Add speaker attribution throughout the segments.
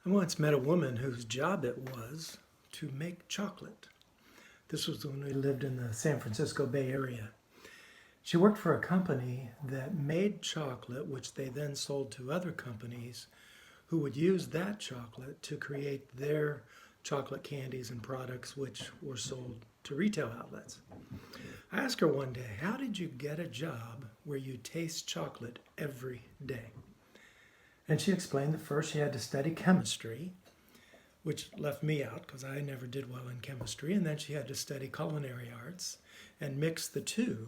Speaker 1: I once met a woman whose job it was to make chocolate. This was when we lived in the San Francisco Bay Area. She worked for a company that made chocolate, which they then sold to other companies who would use that chocolate to create their chocolate candies and products, which were sold to retail outlets. I asked her one day, how did you get a job where you taste chocolate every day? And she explained that first she had to study chemistry, which left me out because I never did well in chemistry. And then she had to study culinary arts and mix the two.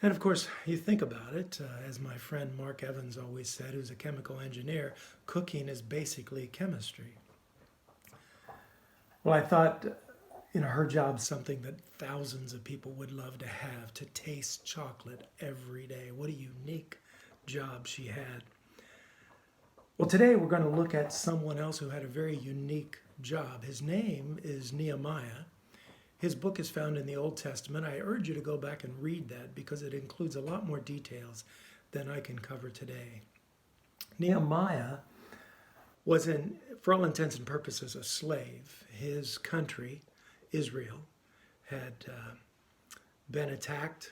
Speaker 1: And of course, you think about it, as my friend Mark Evans always said, who's a chemical engineer, cooking is basically chemistry. Well, I thought, her job's something that thousands of people would love to taste chocolate every day. What a unique job she had. Well, today we're going to look at someone else who had a very unique job. His name is Nehemiah. His book is found in the Old Testament. I urge you to go back and read that because it includes a lot more details than I can cover today. Nehemiah was, for all intents and purposes, a slave. His country, Israel, had been attacked,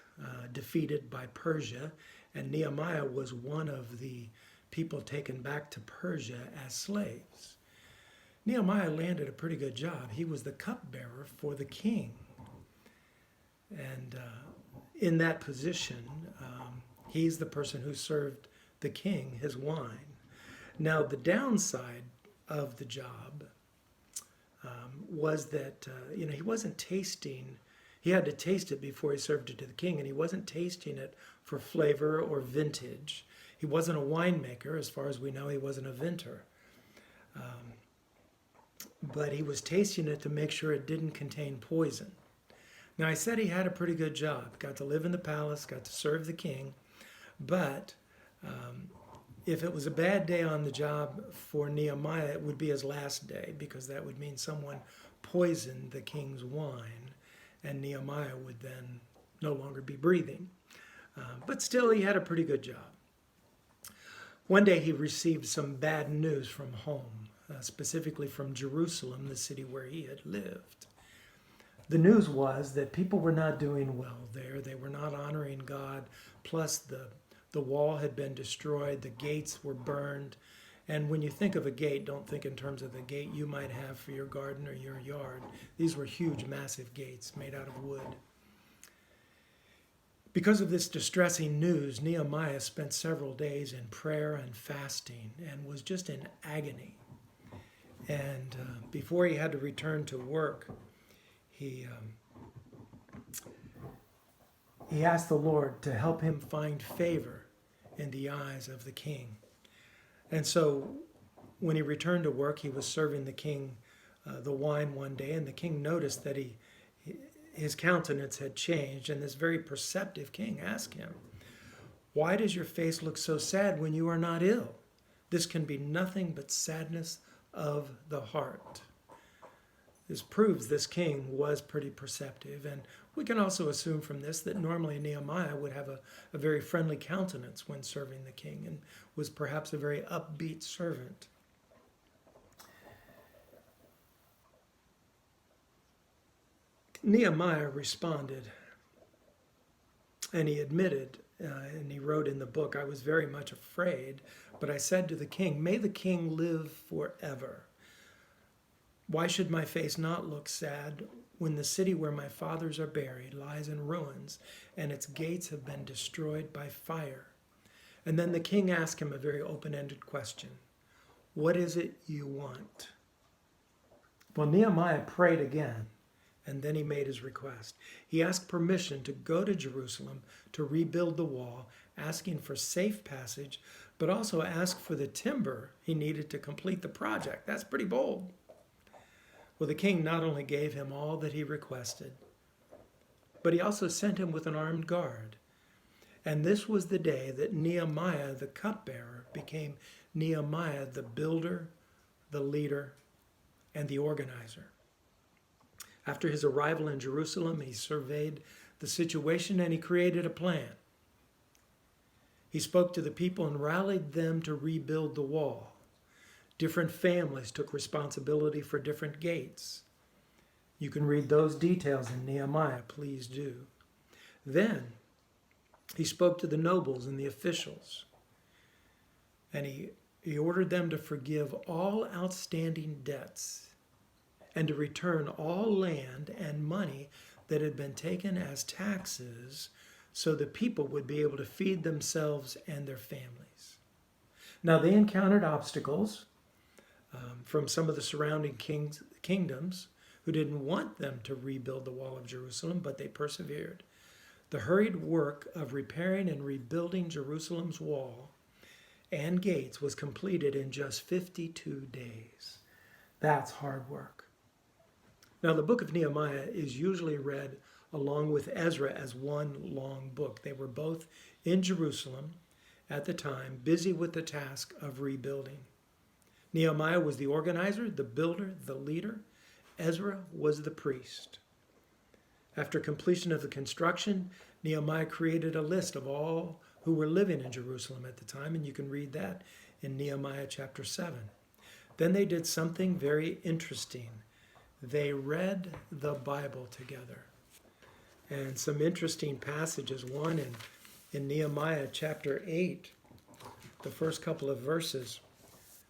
Speaker 1: defeated by Persia, and Nehemiah was one of the people taken back to Persia as slaves. Nehemiah landed a pretty good job. He was the cupbearer for the king. And in that position, he's the person who served the king his wine. Now, the downside of the job was that, he wasn't tasting. He had to taste it before he served it to the king, and he wasn't tasting it for flavor or vintage. He wasn't a winemaker. As far as we know, he wasn't a vintner. But he was tasting it to make sure it didn't contain poison. Now, I said he had a pretty good job. Got to live in the palace, got to serve the king. But if it was a bad day on the job for Nehemiah, it would be his last day, because that would mean someone poisoned the king's wine, and Nehemiah would then no longer be breathing. But still, he had a pretty good job. One day he received some bad news from home, specifically from Jerusalem, the city where he had lived. The news was that people were not doing well there. They were not honoring God. Plus, the wall had been destroyed. The gates were burned. And when you think of a gate, don't think in terms of the gate you might have for your garden or your yard. These were huge, massive gates made out of wood. Because of this distressing news, Nehemiah spent several days in prayer and fasting and was just in agony. And before he had to return to work, he asked the Lord to help him find favor in the eyes of the king. And so when he returned to work, he was serving the king the wine one day, and the king noticed that his countenance had changed, and this very perceptive king asked him, "Why does your face look so sad when you are not ill? This can be nothing but sadness of the heart." This proves this king was pretty perceptive, and we can also assume from this that normally Nehemiah would have a very friendly countenance when serving the king and was perhaps a very upbeat servant. Nehemiah responded, and he admitted, and he wrote in the book, "I was very much afraid, but I said to the king, 'May the king live forever. Why should my face not look sad when the city where my fathers are buried lies in ruins and its gates have been destroyed by fire?' And then the king asked him a very open-ended question. 'What is it you want?' Well, Nehemiah prayed again, and then he made his request. He asked permission to go to Jerusalem to rebuild the wall, asking for safe passage, but also asked for the timber he needed to complete the project. That's pretty bold. Well, the king not only gave him all that he requested, but he also sent him with an armed guard. And this was the day that Nehemiah, the cupbearer, became Nehemiah, the builder, the leader, and the organizer. After his arrival in Jerusalem, he surveyed the situation and he created a plan. He spoke to the people and rallied them to rebuild the wall. Different families took responsibility for different gates. You can read those details in Nehemiah, please do. Then he spoke to the nobles and the officials, and he ordered them to forgive all outstanding debts and to return all land and money that had been taken as taxes so the people would be able to feed themselves and their families. Now, they encountered obstacles from some of the surrounding kingdoms who didn't want them to rebuild the wall of Jerusalem, but they persevered. The hurried work of repairing and rebuilding Jerusalem's wall and gates was completed in just 52 days. That's hard work. Now, the book of Nehemiah is usually read along with Ezra as one long book. They were both in Jerusalem at the time, busy with the task of rebuilding. Nehemiah was the organizer, the builder, the leader. Ezra was the priest. After completion of the construction, Nehemiah created a list of all who were living in Jerusalem at the time, and you can read that in Nehemiah chapter 7. Then they did something very interesting. They read the Bible together. And some interesting passages. One in Nehemiah chapter 8, the first couple of verses.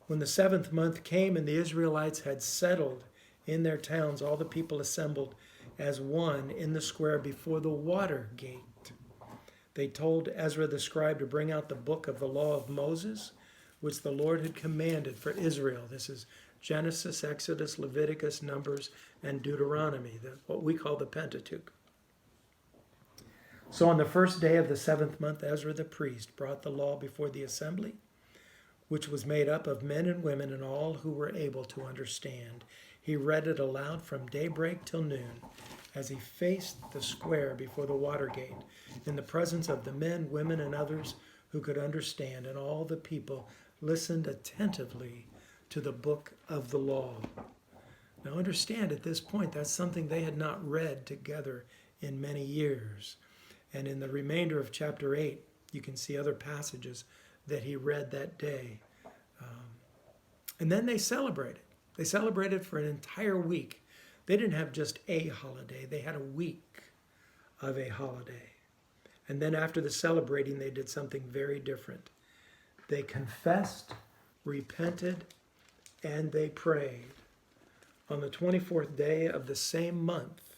Speaker 1: When the 7th month came and the Israelites had settled in their towns, all the people assembled as one in the square before the water gate. They told Ezra the scribe to bring out the book of the law of Moses, which the Lord had commanded for Israel. This is Genesis, Exodus, Leviticus, Numbers, and Deuteronomy, what we call the Pentateuch. So on the first day of the 7th month, Ezra the priest brought the law before the assembly, which was made up of men and women and all who were able to understand. He read it aloud from daybreak till noon as he faced the square before the water gate in the presence of the men, women, and others who could understand, and all the people listened attentively to the book of the law. Now understand, at this point, that's something they had not read together in many years. And in the remainder of chapter 8, you can see other passages that he read that day. And then they celebrated. They celebrated for an entire week. They didn't have just a holiday. They had a week of a holiday. And then after the celebrating, they did something very different. They confessed, repented, and they prayed. On the 24th day of the same month,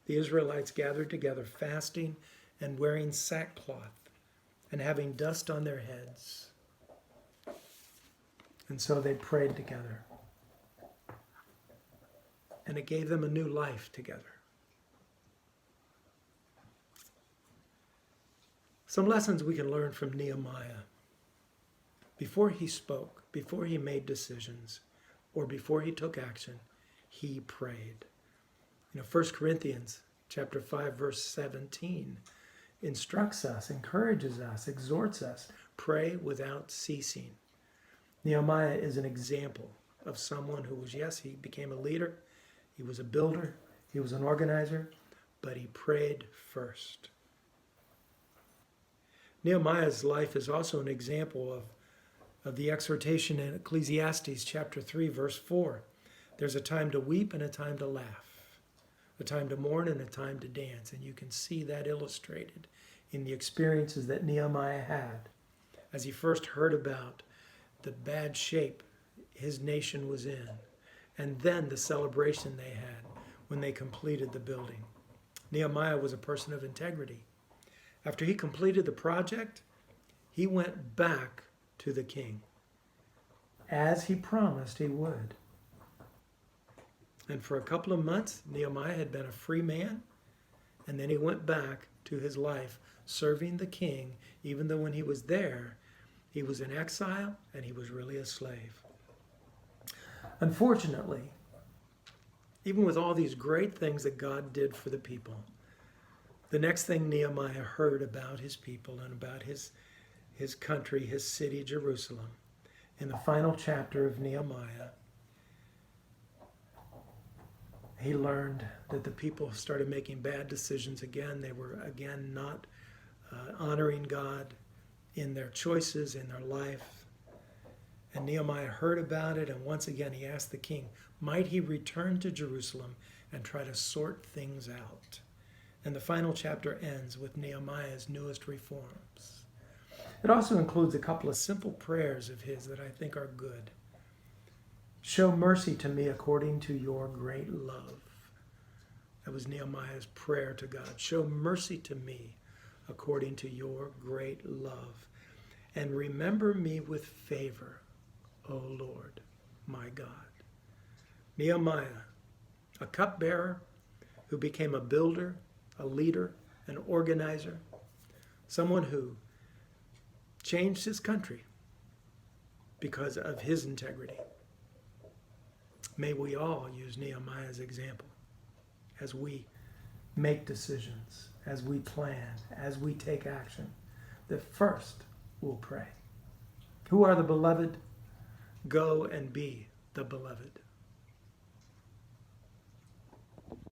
Speaker 1: the Israelites gathered together, fasting and wearing sackcloth and having dust on their heads. And so they prayed together. And it gave them a new life together. Some lessons we can learn from Nehemiah. Before he spoke, before he made decisions, or before he took action, he prayed. 1 Corinthians chapter 5, verse 17 instructs us, encourages us, exhorts us, pray without ceasing. Nehemiah is an example of someone who was, yes, he became a leader, he was a builder, he was an organizer, but he prayed first. Nehemiah's life is also an example of the exhortation in Ecclesiastes chapter 3, verse 4. There's a time to weep and a time to laugh, a time to mourn and a time to dance. And you can see that illustrated in the experiences that Nehemiah had as he first heard about the bad shape his nation was in, and then the celebration they had when they completed the building. Nehemiah was a person of integrity. After he completed the project, he went back to the king, as he promised he would. And for a couple of months, Nehemiah had been a free man, and then he went back to his life serving the king, even though when he was there, he was in exile and he was really a slave. Unfortunately, even with all these great things that God did for the people, the next thing Nehemiah heard about his people and about his country, his city, Jerusalem, in the final chapter of Nehemiah, he learned that the people started making bad decisions again. They were again not honoring God in their choices, in their life. And Nehemiah heard about it, and once again he asked the king, might he return to Jerusalem and try to sort things out? And the final chapter ends with Nehemiah's newest reforms. It also includes a couple of simple prayers of his that I think are good. Show mercy to me according to your great love. That was Nehemiah's prayer to God. Show mercy to me according to your great love. And remember me with favor, O Lord, my God. Nehemiah, a cupbearer who became a builder, a leader, an organizer, someone who changed his country because of his integrity. May we all use Nehemiah's example as we make decisions, as we plan, as we take action, that first we'll pray. Who are the beloved? Go and be the beloved.